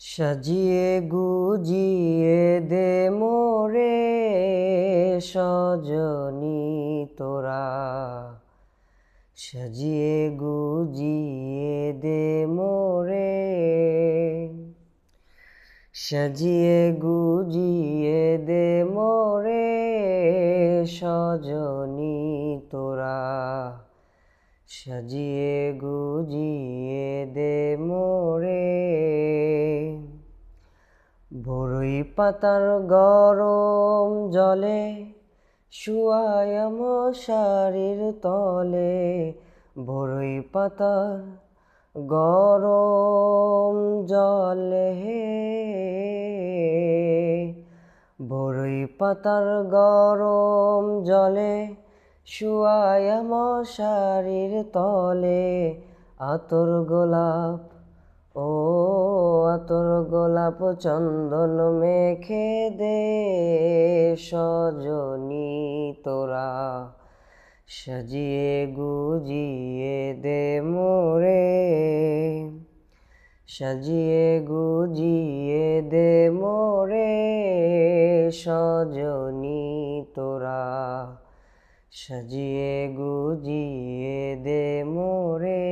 সাজিয়ে গুজিয়ে দে মোরে সজনী তোরা, সাজিয়ে গুজিয়ে দে মোরে, সাজিয়ে গুজিয়ে দে মোরে সজনী তোরা, সাজিয়ে গুজিয়ে দে মোরে। বরই পাতার গরম জলে শুয়ায় মশারির তলে, বরই পাতার গরম জলে, বরই পাতার গরম জলে শুয়ায় মশারির তলে, আতর গোলাপ ও আতর গোলাপ চন্দন মেখে দে সজনী তোরা, সাজিয়ে গুজিয়ে দে মোরে, সাজিয়ে গুজিয়ে দে মোরে সজনী তোরা, সাজিয়ে গুজিয়ে দে মোরে।